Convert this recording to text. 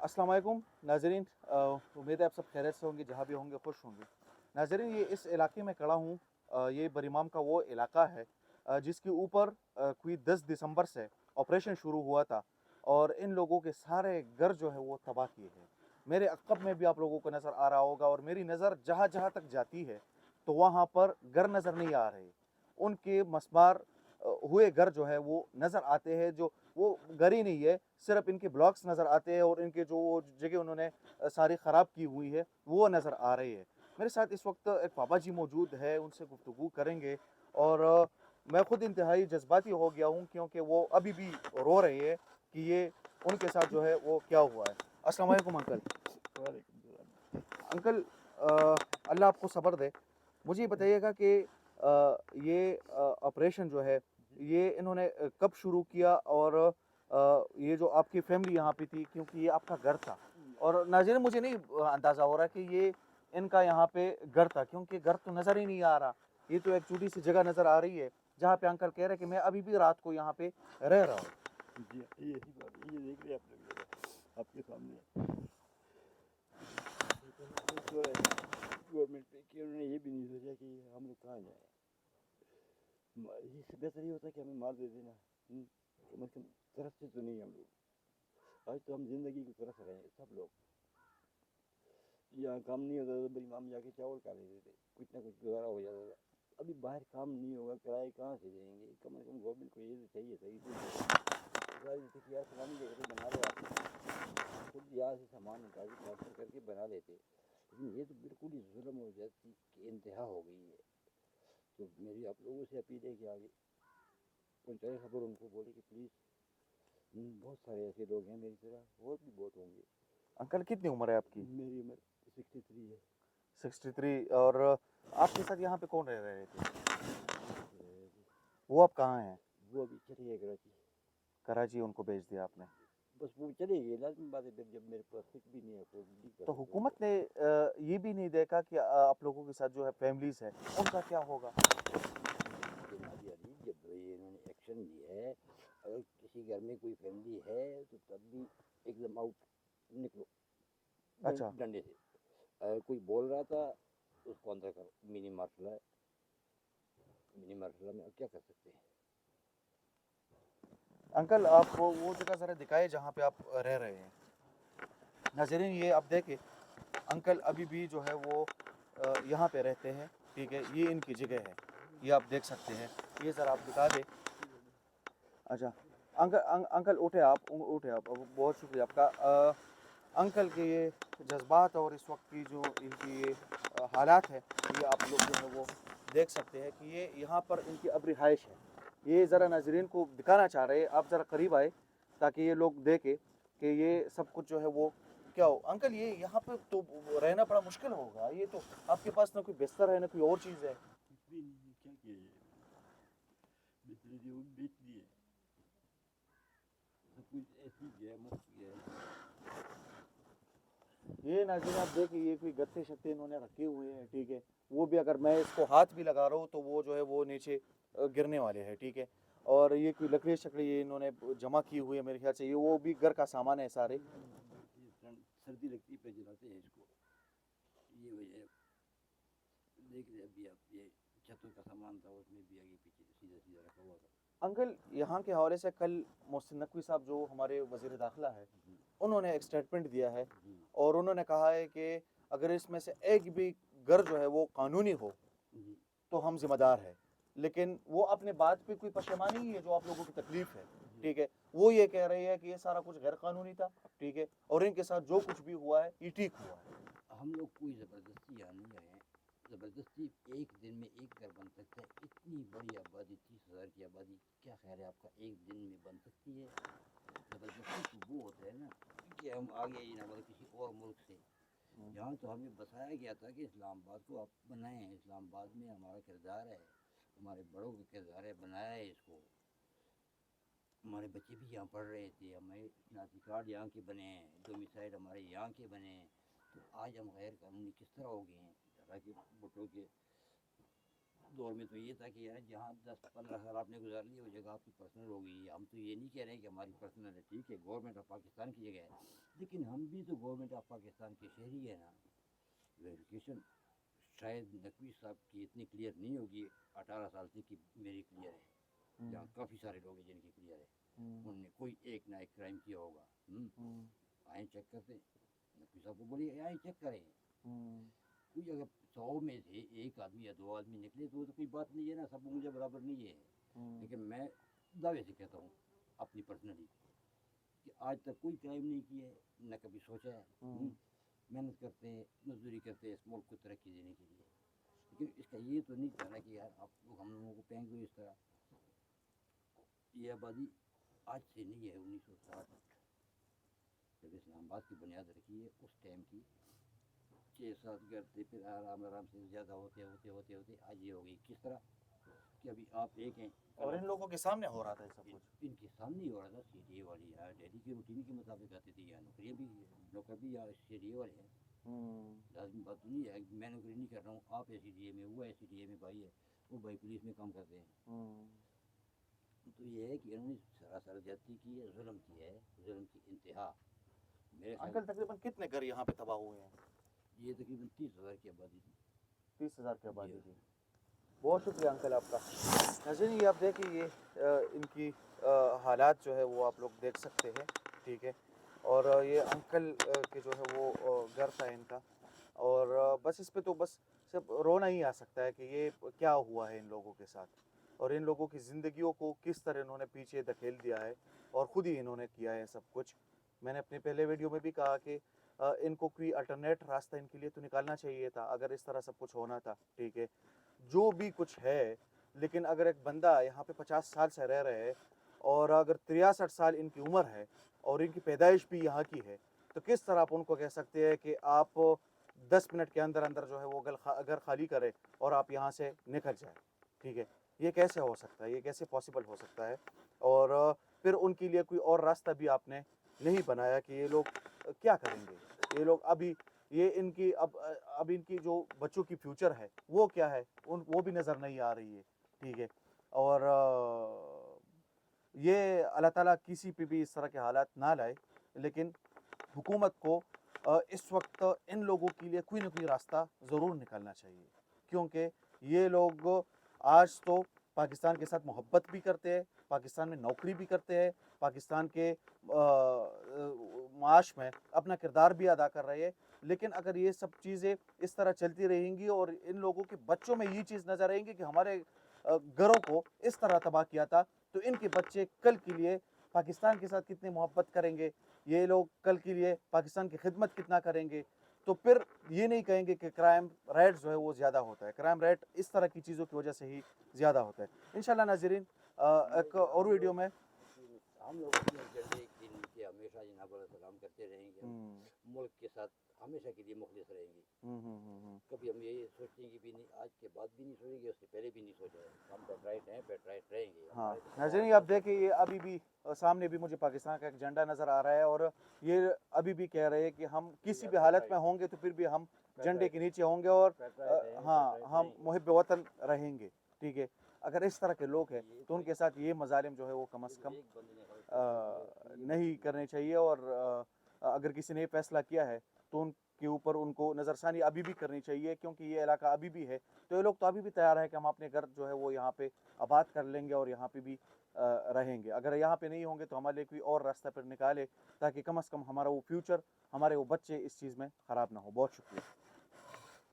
अस्सलाम वालेकुम नाजरीन। उम्मीद है आप सब खैरियत से होंगे, जहाँ भी होंगे खुश होंगे। नाजरीन, ये इस इलाके में खड़ा हूँ। ये बरीमाम का वो इलाका है जिसके ऊपर कोई 10 दिसंबर से ऑपरेशन शुरू हुआ था और इन लोगों के सारे घर जो है वो तबाह किए हैं। मेरे अक़ब में भी आप लोगों को नज़र आ रहा होगा और मेरी नज़र जहाँ जहाँ तक जाती है तो वहाँ पर घर नज़र नहीं आ रहे। उनके मस्मार हुए घर जो है वो नज़र आते हैं, जो वो घर ही नहीं है, सिर्फ इनके ब्लॉक्स नज़र आते हैं और इनके जो जगह उन्होंने सारी ख़राब की हुई है वो नज़र आ रही है। मेरे साथ इस वक्त एक पापा जी मौजूद है, उनसे गुफ्तगू करेंगे और मैं खुद इंतहाई जज्बाती हो गया हूँ क्योंकि वो अभी भी रो रहे हैं कि ये उनके साथ जो है वो क्या हुआ है। अस्सलाम वालेकुम अंकल। अंकल, अल्लाह आपको सब्र दे। मुझे ये बताइएगा कि ये ऑपरेशन जो है ये इन्होंने कब शुरू किया और ये जो आपकी फैमिली यहाँ पे थी, क्योंकि ये आपका घर था और नाज़रीन मुझे नहीं अंदाज़ा हो रहा कि ये इनका यहाँ पे घर था, क्योंकि घर तो नज़र ही नहीं आ रहा। ये तो एक छोटी सी जगह नज़र आ रही है जहाँ पे अंकल कह रहे हैं कि मैं अभी भी रात को यहाँ पे रह रहा हूँ। जी यही बात है, ये देख रहे आप लोग आपके सामने गवर्नमेंट पे कि उन्होंने ये भी नहीं सोचा कि हम लोग कहाँ जाएँ। इससे बेहतर ये होता है कि हमें मार दे देना। कम से कम तरसते तो नहीं हम लोग। आज तो हम जिंदगी की तरस रहे हैं सब लोग। यहाँ काम नहीं होता तो बड़ी माम जाके चावल खा लेते थे, कुछ ना कुछ गुजारा हो जाता था। अभी बाहर काम नहीं होगा, किराए कहाँ से देंगे। कम से कम गवर्नमेंट को ये तो चाहिए सही से यार फलानी जगह पे बना दो, आप खुद यहाँ से सामान निकाल के ट्रांसफर करके बना लेते। लेकिन ये तो बिल्कुल ही जुल्म और ज्यादती की इंतहा हो गई है। तो मेरी आप लोगों से अपील है कि आगे पहुँचाए खबर, उनको बोले कि प्लीज़, बहुत सारे ऐसे लोग हैं मेरी तरह और भी बहुत होंगे। अंकल, कितनी उम्र है आपकी? मेरी उम्र 63 है। 63। और आपके साथ यहाँ पे कौन रह रहे थे? वो आप कहाँ हैं? वो अभी चले गए कराची। कराची उनको भेज दिया आपने? बस वो चले गए, लाजमी बात है, जब मेरे पास कुछ भी नहीं है तो नहीं कर तो सकते हम हुकूमत लोग। ने ये भी नहीं देखा कि आप लोगों के साथ जो है फैमिलीज है उनका क्या होगा? जनाब यानी जब ये इन्होंने एक्शन लिया है, अगर किसी घर में कोई फैमिली है तो तब भी एकदम आउट निकलो अच्छा डंडे से। अगर कोई बोल रहा था तो उसको अंदर करो। मिनी मार्शल है, मिनी मार्शल में अब क्या कर सकते हैं। अंकल, आप वो जगह ज़रा दिखाए जहाँ पे आप रह रहे हैं। नाज़रीन, ये आप देखें, अंकल अभी भी जो है वो यहाँ पे रहते हैं, ठीक है, ये इनकी जगह है, ये आप देख सकते हैं। ये ज़रा आप दिखा दें। अच्छा अंकल, अंकल उठे आप, उठे आप, बहुत शुक्रिया आपका। अंकल के ये जज्बात और इस वक्त की जो इनकी ये हालात है, ये आप लोग जो है वो देख सकते हैं कि ये यहाँ पर इनकी अब रिहाइश है। ये ज़रा नाजरीन को दिखाना चाह रहे हैं, आप ज़रा करीब आए ताकि ये लोग देखें कि ये सब कुछ जो है वो क्या हो। अंकल, ये यहाँ पे तो रहना बड़ा मुश्किल होगा। ये तो आपके पास ना कोई बिस्तर है ना कोई और चीज़ है। कुछ भी नहीं, क्या किया जाए, बिजली जो बेच दिए, सब कुछ ऐसी गया मुफ्त गया। ये नाज़रीन आप देखिए, ये कोई गत्ते शत्ते इन्होंने रखे हुए हैं, ठीक है। वो भी अगर मैं इसको हाथ भी लगा रहा हूँ तो वो जो है वो नीचे गिरने वाले हैं, ठीक है। और ये कोई लकड़ी शकड़ी ये इन्होंने जमा की हुई है, मेरे ख्याल से ये वो भी घर का सामान है सारे। सर्दी लगती पे जलाते हैं इसको, ये वजह देख रहे अभी आप। ये छतों का सामान था, उसमें भी आगे पीछे सीधा सीधा रखा हुआ था। अंकल, यहाँ के हवाले से कल मोहसिन नकवी साहब जो हमारे वज़ीर दाखिला है, उन्होंने एक स्टेटमेंट दिया है और उन्होंने कहा है कि अगर इसमें से एक भी घर जो है वो कानूनी हो तो हम जिम्मेदार हैं। लेकिन वो अपने बात पे कोई पशेमानी ही है जो आप लोगों की तकलीफ है, ठीक है। वो ये कह रही है कि ये सारा कुछ गैर कानूनी था, ठीक है, और इनके साथ जो कुछ भी हुआ है ये ठीक हुआ है। हम लोग कोई ज़बरदस्ती यहाँ नहीं आए हैं। ज़बरदस्ती एक दिन में एक घर बन सकता है, इतनी बड़ी आबादी, 30,000 की आबादी, क्या ख्याल है आपका एक दिन में बन सकती है? ज़बरदस्ती तो वो होता है ना कि हम आ गए ना, मतलब किसी और मुल्क से। यहाँ तो हमें बताया गया था कि इस्लामाबाद को आप बनाएं, इस्लामाबाद में हमारा किरदार है, हमारे बड़ों का किरदार है, बनाया है इसको। हमारे बच्चे भी यहाँ पढ़ रहे थे, हमें शनाख्ती कार्ड यहाँ के बने हैं, डोमिसाइल हमारे यहाँ के बने हैं। तो आज हम गैर कानूनी किस तरह हो गए हैं? हालांकि भुट्टो के दौर में तो ये था कि यार जहाँ 10-15 साल आपने गुजार लिए वो जगह आपकी पर्सनल हो गई है। हम तो ये नहीं कह रहे हैं कि हमारी पर्सनल है, ठीक है, गवर्नमेंट ऑफ पाकिस्तान की जगह है, لیکن ہم بھی تو گورنمنٹ آف پاکستان کے شہری ہیں نا. ویریفیکیشن شاید نقوی صاحب کی اتنی کلیئر نہیں ہوگی. 18 سال سے کی میری کلیئر ہے. یہاں کافی سارے لوگ ہیں جن کی کلیئر ہے. انہوں نے کوئی ایک نہ ایک کرائم کیا ہوگا. آئیں چیک کرتے ہیں. نقوی صاحب کو بولیے آئیں چیک کریں. کوئی اگر 100 میں سے ایک آدمی یا 2 آدمی نکلے تو کوئی بات نہیں ہے نا. سب مجھے برابر نہیں ہے. لیکن میں دعوے سے کہتا ہوں اپنی پرسنلی کہ آج تک کوئی کرائم نہیں کیا ہے, نہ کبھی سوچا ہے. محنت کرتے ہیں, مزدوری کرتے ہیں اس ملک کو ترقی دینے کے لیے. لیکن اس کا یہ تو نہیں چاہنا کہ یار آپ لوگ ہم لوگوں کو پھینک دو اس طرح. یہ آبادی آج سے نہیں ہے. 1960 جب اسلام آباد کی بنیاد رکھی ہے اس ٹائم کی 6-7 گھر تھے. پھر آرام سے زیادہ ہوتے آج یہ ہو گئی. کس طرح کہ ابھی آپ ایک ہیں اور ان لوگوں کے سامنے ہو رہا تھا یہ سب کچھ. ان کے سامنے ہی ہو رہا تھا. سی ڈی اے والی یار ڈیلی کی روٹین کے مطابق آتی تھی. یا نوکریاں بھی نوکر بھی یا سی ڈی اے والے ہیں. لازمی بات نہیں ہے. میں نوکری نہیں کر رہا ہوں. آپ سی ڈی اے میں, وہ سی ڈی اے میں بھائی ہے, وہ بھائی پولیس میں کام کرتے ہیں. تو یہ ہے کہ انہوں نے سراسر زیادتی کی ہے, ظلم کیا ہے, ظلم کی انتہا. میرے خیال انکل تقریباً کتنے گھر یہاں پہ تباہ ہوئے ہیں؟ یہ تقریباً 30,000 کی آبادی تھی. 30,000 کی آبادی تھی. بہت شکریہ انکل آپ کا. ناظرین یہ آپ دیکھیں, یہ ان کی حالات جو ہے وہ آپ لوگ دیکھ سکتے ہیں. ٹھیک ہے. اور یہ انکل کے جو ہے وہ گھر تھا ان کا. اور بس اس پہ تو بس صرف رونا ہی آ سکتا ہے کہ یہ کیا ہوا ہے ان لوگوں کے ساتھ, اور ان لوگوں کی زندگیوں کو کس طرح انہوں نے پیچھے دھکیل دیا ہے, اور خود ہی انہوں نے کیا ہے سب کچھ. میں نے اپنے پہلے ویڈیو میں بھی کہا کہ ان کو کوئی الٹرنیٹ راستہ ان کے لیے تو نکالنا چاہیے تھا اگر اس طرح سب کچھ ہونا تھا. ٹھیک ہے, جو بھی کچھ ہے. لیکن اگر ایک بندہ یہاں پہ 50 سال سے رہ رہے ہے, اور اگر 63 سال ان کی عمر ہے, اور ان کی پیدائش بھی یہاں کی ہے, تو کس طرح آپ ان کو کہہ سکتے ہیں کہ آپ 10 منٹ کے اندر اندر جو ہے وہ گھر خالی کرے اور آپ یہاں سے نکل جائیں. ٹھیک ہے, یہ کیسے ہو سکتا ہے, یہ کیسے پاسبل ہو سکتا ہے؟ اور پھر ان کے لیے کوئی اور راستہ بھی آپ نے نہیں بنایا کہ یہ لوگ کیا کریں گے. یہ لوگ ابھی یہ ان کی اب ان کی جو بچوں کی فیوچر ہے وہ کیا ہے, وہ بھی نظر نہیں آ رہی ہے. ٹھیک ہے. اور یہ اللہ تعالیٰ کسی پہ بھی اس طرح کے حالات نہ لائے, لیکن حکومت کو اس وقت ان لوگوں کے لیے کوئی نہ کوئی راستہ ضرور نکالنا چاہیے. کیونکہ یہ لوگ آج تو پاکستان کے ساتھ محبت بھی کرتے ہیں, پاکستان میں نوکری بھی کرتے ہیں, پاکستان کے معاش میں اپنا کردار بھی ادا کر رہے ہیں. لیکن اگر یہ سب چیزیں اس طرح چلتی رہیں گی اور ان لوگوں کے بچوں میں یہ چیز نظر آئیں گی کہ ہمارے گھروں کو اس طرح تباہ کیا تھا, تو ان کے بچے کل کے لیے پاکستان کے ساتھ کتنے محبت کریں گے, یہ لوگ کل کے لیے پاکستان کی خدمت کتنا کریں گے. تو پھر یہ نہیں کہیں گے کہ کرائم ریٹ جو ہے وہ زیادہ ہوتا ہے. کرائم ریٹ اس طرح کی چیزوں کی وجہ سے ہی زیادہ ہوتا ہے. انشاءاللہ ناظرین ایک اور ویڈیو میں ہم لوگ اپنے ایجنڈے کے نیچے ہمیشہ جناب علیہ السلام کرتے رہیں گے. ملک کے ساتھ ہمیشہ کے لیے مخلص رہیں گے. کبھی ہم یہ سوچیں گے بھی نہیں, آج کے بعد بھی نہیں سوچیں گے, اس سے پہلے بھی نہیں سوچا ہے. ہم پیٹرائٹ ہیں, پیٹرائٹ رہیں گے. ہاں ناظرین آپ دیکھیں, یہ ابھی بھی سامنے بھی مجھے پاکستان کا ایک جھنڈا نظر آ رہا ہے, اور یہ ابھی بھی کہہ رہے ہیں کہ ہم کسی بھی حالت میں ہوں گے تو پھر بھی ہم جھنڈے کے نیچے ہوں گے, اور ہاں ہم محب وطن رہیں گے. ٹھیک ہے. اگر اس طرح کے لوگ ہیں تو ان کے ساتھ یہ مظالم جو ہے وہ کم از کم نہیں کرنے چاہیے. اور اگر کسی نے یہ فیصلہ کیا ہے تو ان کے اوپر ان کو نظر ثانی ابھی بھی کرنی چاہیے, کیونکہ یہ علاقہ ابھی بھی ہے. تو یہ لوگ تو ابھی بھی تیار ہے کہ ہم اپنے گھر جو ہے وہ یہاں پہ آباد کر لیں گے اور یہاں پہ بھی رہیں گے. اگر یہاں پہ نہیں ہوں گے تو ہمارے لیے کوئی اور راستہ پھر نکالے, تاکہ کم از کم ہمارا وہ فیوچر, ہمارے وہ بچے اس چیز میں خراب نہ ہو. بہت شکریہ.